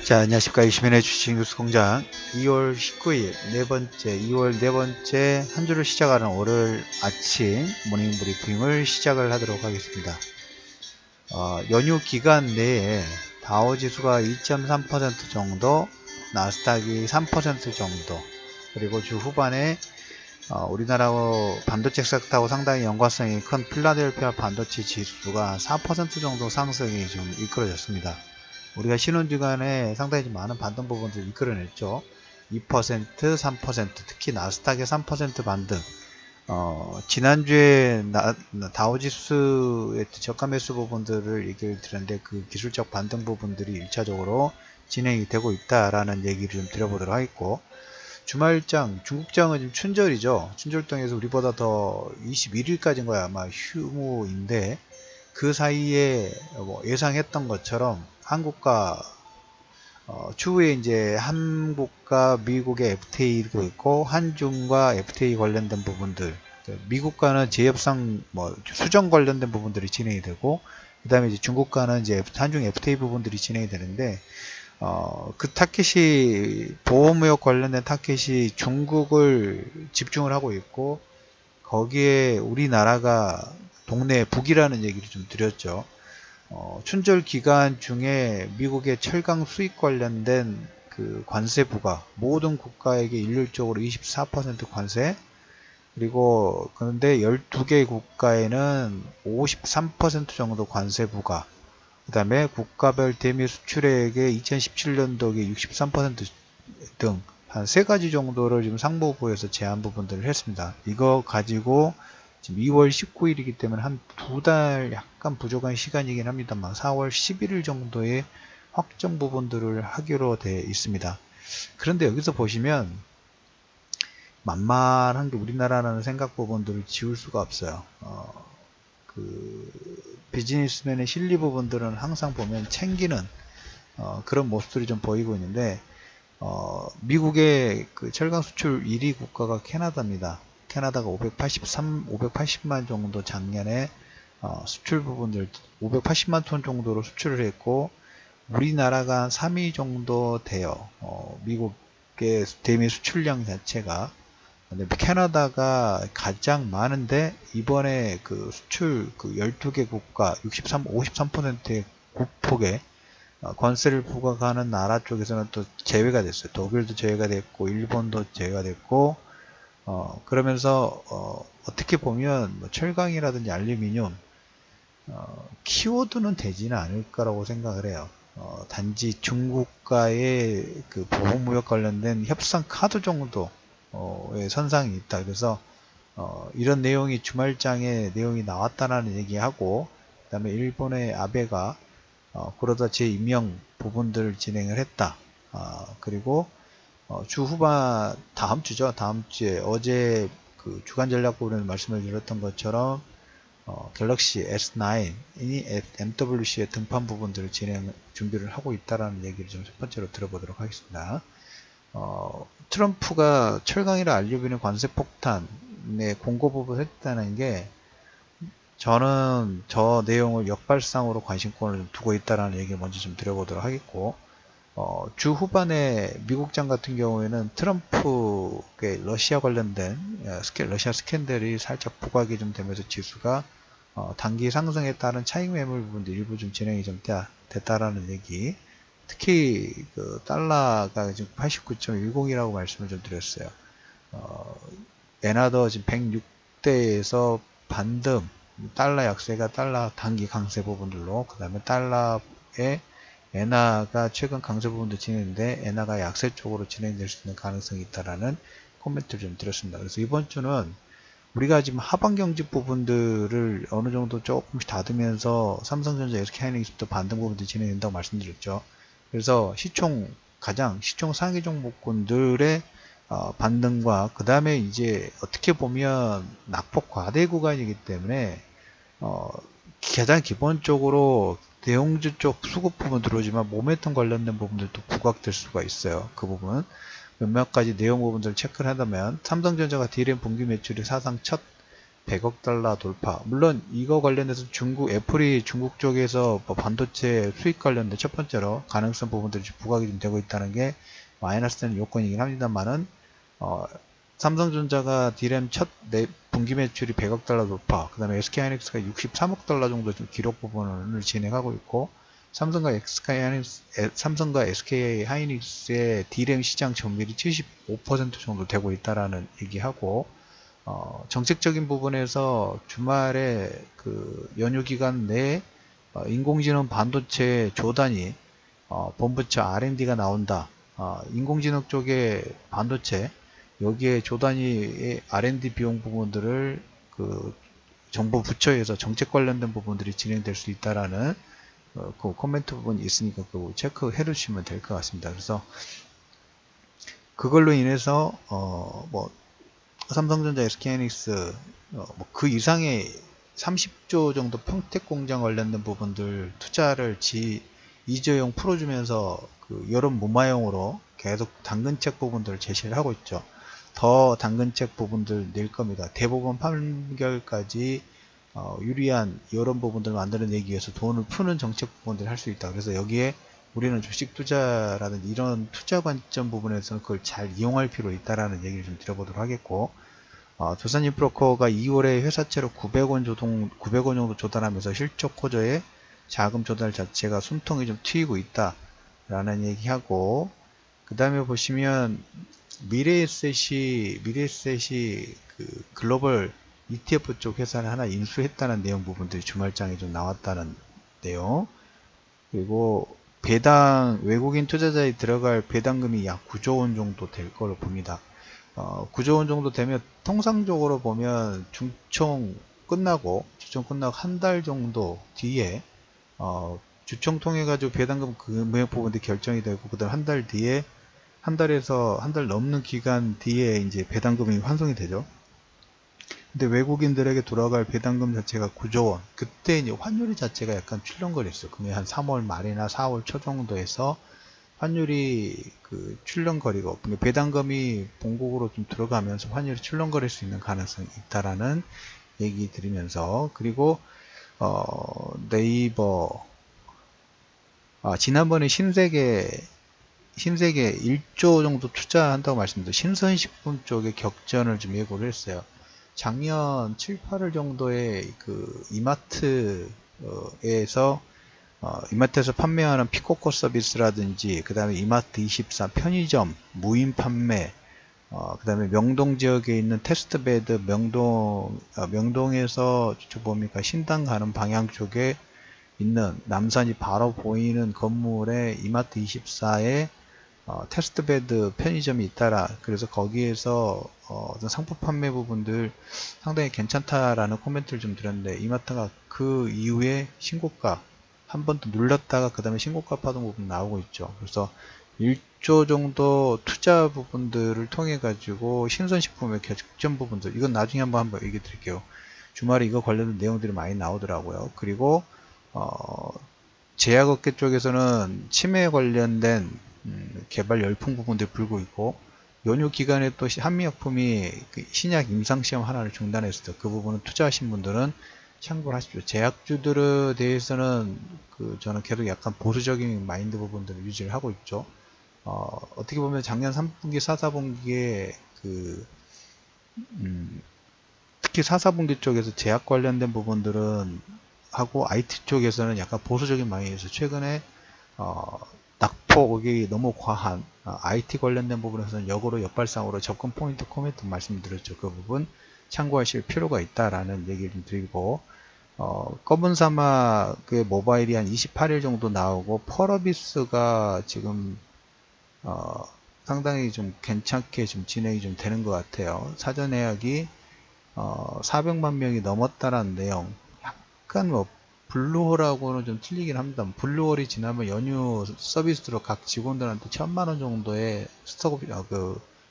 자, 안녕하십니까. 이시민의 주식뉴스공장 2월 19일 2월 네 번째 한 주를 시작하는 월요일 아침 모닝 브리핑을 시작을 하도록 하겠습니다. 연휴 기간 내에 다우지수가 2.3% 정도, 나스닥이 3% 정도, 그리고 주 후반에 우리나라 반도체 섹터하고 상당히 연관성이 큰 필라델피아 반도체 지수가 4% 정도 상승이 좀 이끌어졌습니다. 우리가 신혼기간에 상당히 좀 많은 반등 부분들을 이끌어냈죠. 2%, 3%, 특히 나스닥의 3% 반등. 지난주에 다우지수의 저가 매수 부분들을 얘기를 드렸는데 그 기술적 반등 부분들이 1차적으로 진행이 되고 있다라는 얘기를 좀 드려보도록 하겠고, 주말장, 중국장은 지금 춘절이죠. 춘절동에서 우리보다 더 21일까지인 거야 아마 휴무인데, 그 사이에 뭐 예상했던 것처럼 한국과 추후에 이제 한국과 미국의 FTA도 있고 한중과 FTA 관련된 부분들, 미국과는 제협상 뭐 수정 관련된 부분들이 진행이 되고, 그 다음에 이제 중국과는 이제 한중 FTA 부분들이 진행이 되는데, 그 타켓이 보호무역 관련된 타켓이 중국을 집중을 하고 있고, 거기에 우리나라가 동네 북이라는 얘기를 좀 드렸죠. 춘절 기간 중에 미국의 철강 수입 관련된 그 관세 부과, 모든 국가에게 일률적으로 24% 관세, 그리고 그런데 12개 국가에는 53% 정도 관세 부과, 그 다음에 국가별 대미 수출액의 2017년도에 63%등 한 세 가지 정도를 지금 상무부에서 제한 부분들을 했습니다. 이거 가지고 지금 2월 19일이기 때문에 한 두 달 약간 부족한 시간이긴 합니다만 4월 11일 정도의 확정 부분들을 하기로 되어 있습니다. 그런데 여기서 보시면 만만한 게 우리나라라는 생각 부분들을 지울 수가 없어요. 비즈니스맨의 실리 부분들은 항상 보면 챙기는 그런 모습들이 좀 보이고 있는데, 미국의 그 철강 수출 1위 국가가 캐나다입니다. 캐나다가 580만 정도 작년에 수출 부분들 580만 톤 정도로 수출을 했고, 우리나라가 한 3위 정도 돼요. 미국의 대미 수출량 자체가. 근데 캐나다가 가장 많은데, 이번에 그 수출 그 12개 국가 53%의 국폭에 관세를 부과하는 나라 쪽에서는 또 제외가 됐어요. 독일도 제외가 됐고, 일본도 제외가 됐고, 그러면서, 어떻게 보면, 뭐 철강이라든지 알루미늄, 키워드는 되지는 않을 거라고 생각을 해요. 단지 중국과의 그 보호무역 관련된 협상 카드 정도의 선상이 있다. 그래서, 이런 내용이 주말장에 내용이 나왔다라는 얘기하고, 그 다음에 일본의 아베가 그러다 재임명 부분들을 진행을 했다. 그리고 주 후반 다음 주죠. 다음 주에 어제 그 주간 전략부에서 말씀을 드렸던 것처럼 갤럭시 S9이 MWC의 등판 부분들을 진행 준비를 하고 있다라는 얘기를 좀 첫 번째로 들어보도록 하겠습니다. 트럼프가 철강이나 알루미늄 관세 폭탄에 공고 부분을 했다는 게, 저는 저 내용을 역발상으로 관심권을 좀 두고 있다라는 얘기를 먼저 좀 드려보도록 하겠고, 주 후반에 미국장 같은 경우에는 트럼프의 러시아 관련된 러시아 스캔들이 살짝 부각이 좀 되면서 지수가 단기 상승에 따른 차익 매물 부분도 일부 좀 진행이 좀 됐다라는 얘기. 특히 그 달러가 지금 89.10이라고 말씀을 좀 드렸어요. 엔화도 지금 106대에서 반등, 달러 약세가 달러 단기 강세 부분들로, 그 다음에 달러의 엔화가 최근 강세 부분도 진행되는데 엔화가 약세 쪽으로 진행될 수 있는 가능성이 있다라는 코멘트를 좀 드렸습니다. 그래서 이번 주는 우리가 지금 하반 경직 부분들을 어느 정도 조금씩 닫으면서 삼성전자, SK하이닉스부터 반등 부분들이 진행된다고 말씀드렸죠. 그래서 시총 상위 종목군들의 반등과, 그 다음에 이제 어떻게 보면 낙폭 과대 구간이기 때문에 가장 기본적으로 내용주 쪽 수급 부분 들어오지만 모멘텀 관련된 부분들도 부각될 수가 있어요. 그 부분 몇몇 가지 내용 부분들을 체크를 한다면, 삼성전자가 D램 분기 매출이 사상 첫 100억 달러 돌파. 물론 이거 관련해서 애플이 중국 쪽에서 뭐 반도체 수익 관련된 첫 번째로 가능성 부분들이 부각이 좀 되고 있다는 게 마이너스 되는 요건이긴 합니다만은, 삼성전자가 D램 첫 분기 매출이 100억 달러 돌파, 그 다음에 SK하이닉스가 63억 달러 정도 좀 기록 부분을 진행하고 있고, 삼성과 SK하이닉스의 D램 시장 점유율이 75% 정도 되고 있다라는 얘기하고, 정책적인 부분에서 주말에 그 연휴 기간 내에 인공지능 반도체 조단위 본부처 R&D가 나온다. 인공지능 쪽의 반도체 여기에 조단위의 R&D 비용 부분들을 그 정부 부처에서 정책 관련된 부분들이 진행될 수 있다라는 그 코멘트 부분이 있으니까 그 체크해 주시면 될 것 같습니다. 그래서 그걸로 인해서 뭐 삼성전자, SK하이닉스 그 이상의 30조 정도 평택 공장 관련된 부분들 투자를 이조용 풀어주면서 그 여름 무마용으로 계속 당근책 부분들을 제시를 하고 있죠. 더 당근책 부분들 낼 겁니다. 대법원 판결까지 유리한 이런 부분들을 만들어내기 위해서 돈을 푸는 정책 부분들을 할 수 있다. 그래서 여기에 우리는 주식 투자라든지 이런 투자 관점 부분에서는 그걸 잘 이용할 필요 있다라는 얘기를 좀 드려보도록 하겠고, 조선인프로커가 2월에 회사채로 900원 정도 조달하면서 실적 호조에 자금 조달 자체가 숨통이 좀 트이고 있다라는 얘기하고, 그 다음에 보시면 미래에셋이 그 글로벌 ETF 쪽 회사를 하나 인수했다는 내용 부분들이 주말장에 좀 나왔다는 내용, 그리고 배당 외국인 투자자에 들어갈 배당금이 약 9조 원 정도 될 거로 봅니다. 9조 원 정도 되면 통상적으로 보면 주총 끝나고 한 달 정도 뒤에 주총 통해 가지고 배당금 금액 부분이 결정이 되고, 그 다음 한 달 뒤에 한 달 넘는 기간 뒤에 이제 배당금이 환송이 되죠. 근데 외국인들에게 돌아갈 배당금 자체가 9조 원. 그때 이제 환율이 자체가 약간 출렁거렸어요. 그게 한 3월 말이나 4월 초 정도에서 환율이 그 출렁거리고 배당금이 본국으로 좀 들어가면서 환율이 출렁거릴 수 있는 가능성이 있다라는 얘기 드리면서, 그리고 네이버 지난번에 신세계 1조 정도 투자한다고 말씀드렸는데 신선식품 쪽에 격전을 좀 예고를 했어요. 작년 7, 8월 정도에 그 이마트에서 판매하는 피코코 서비스라든지, 그 다음에 이마트24 편의점 무인 판매, 그 다음에 명동 지역에 있는 테스트베드 명동에서 저쪽 뭡니까 신당 가는 방향 쪽에 있는 남산이 바로 보이는 건물에 이마트24에 테스트베드 편의점이 있다라. 그래서 거기에서 어떤 상품 판매 부분들 상당히 괜찮다라는 코멘트를 좀 드렸는데, 이마트가 그 이후에 신고가 한 번 더 눌렀다가 그 다음에 신고가 파동 부분 나오고 있죠. 그래서 1조 정도 투자 부분들을 통해 가지고 신선식품의 격전 부분들, 이건 나중에 한번 얘기해 드릴게요. 주말에 이거 관련된 내용들이 많이 나오더라고요. 그리고 제약업계 쪽에서는 치매 관련된 개발 열풍 부분들이 불고 있고, 연휴 기간에 또 한미약품이 그 신약 임상시험 하나를 중단했어요. 그 부분은 투자하신 분들은 참고를 하십시오. 제약주들에 대해서는 저는 계속 약간 보수적인 마인드 부분들을 유지를 하고 있죠. 어떻게 보면 작년 3분기, 4, 4분기에 특히 4, 4분기 쪽에서 제약 관련된 부분들은 하고 IT 쪽에서는 약간 보수적인 마인드에서 최근에 낙폭이 너무 과한 IT 관련된 부분에서는 역으로 역발상으로 접근 포인트 코멘트 말씀드렸죠. 그 부분 참고하실 필요가 있다라는 얘기를 좀 드리고, 검은 사막의 모바일이 한 28일 정도 나오고, 펄어비스가 지금 상당히 좀 괜찮게 좀 진행이 좀 되는 것 같아요. 사전 예약이 400만 명이 넘었다라는 내용. 약간 블루홀하고는 좀 틀리긴 합니다. 블루홀이 지난번 연휴 서비스로 각 직원들한테 1000만원 정도의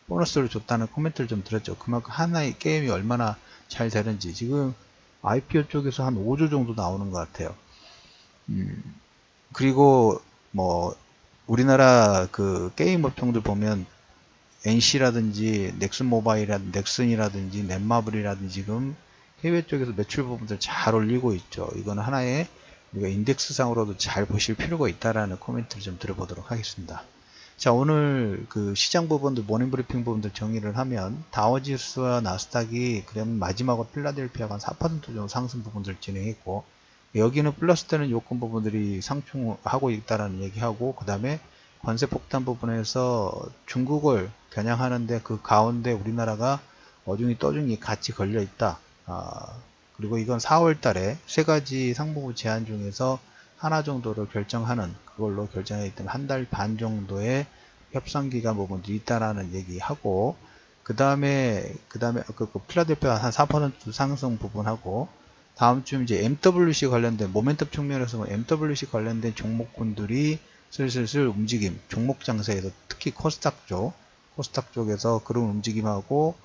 보너스를 줬다는 코멘트를 좀 드렸죠. 그만큼 하나의 게임이 얼마나 잘 되는지. 지금 IPO 쪽에서 한 5조 정도 나오는 것 같아요. 그리고 우리나라 그 게임 업종들 보면 NC라든지 넥슨이라든지 넷마블이라든지 지금 해외 쪽에서 매출 부분들 잘 올리고 있죠. 이거는 하나의 우리가 인덱스상으로도 잘 보실 필요가 있다라는 코멘트를 좀 드려보도록 하겠습니다. 자, 오늘 그 시장 부분들, 모닝 브리핑 부분들 정리를 하면 다우지수와 나스닥이 그러면 마지막으로 필라델피아가 한 4% 정도 상승 부분들을 진행했고, 여기는 플러스 되는 요건 부분들이 상충하고 있다라는 얘기하고, 그 다음에 관세 폭탄 부분에서 중국을 겨냥하는데 그 가운데 우리나라가 어중이 떠중이 같이 걸려 있다. 그리고 이건 4월 달에 세 가지 상부부 제한 중에서 하나 정도를 결정하는, 그걸로 결정하기 때문에 한 달 반 정도의 협상 기간 부분도 있다라는 얘기하고, 그 다음에 그 필라델피아 한 4% 상승 부분하고, 다음 주 이제 MWC 관련된 모멘텀 측면에서 MWC 관련된 종목군들이 슬슬 움직임, 종목 장세에서 특히 코스닥 쪽에서 그런 움직임하고,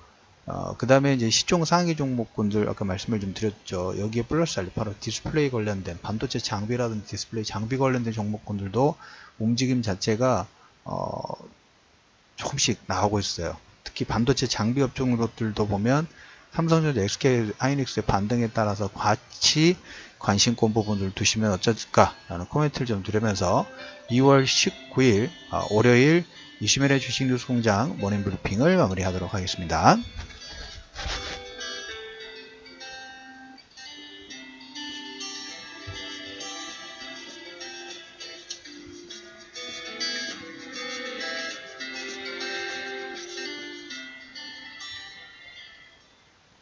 그 다음에 이제 시총 상위 종목군들 아까 말씀을 좀 드렸죠. 여기에 플러스 알파로 디스플레이 관련된 반도체 장비라든지 디스플레이 장비 관련된 종목군들도 움직임 자체가 조금씩 나오고 있어요. 특히 반도체 장비 업종들도 보면 삼성전자, SK 하이닉스의 반등에 따라서 같이 관심권 부분을 두시면 어쩔까라는 코멘트를 좀 드리면서 2월 19일 월요일 이시메의 주식 뉴스 공장 모닝 브리핑을 마무리하도록 하겠습니다.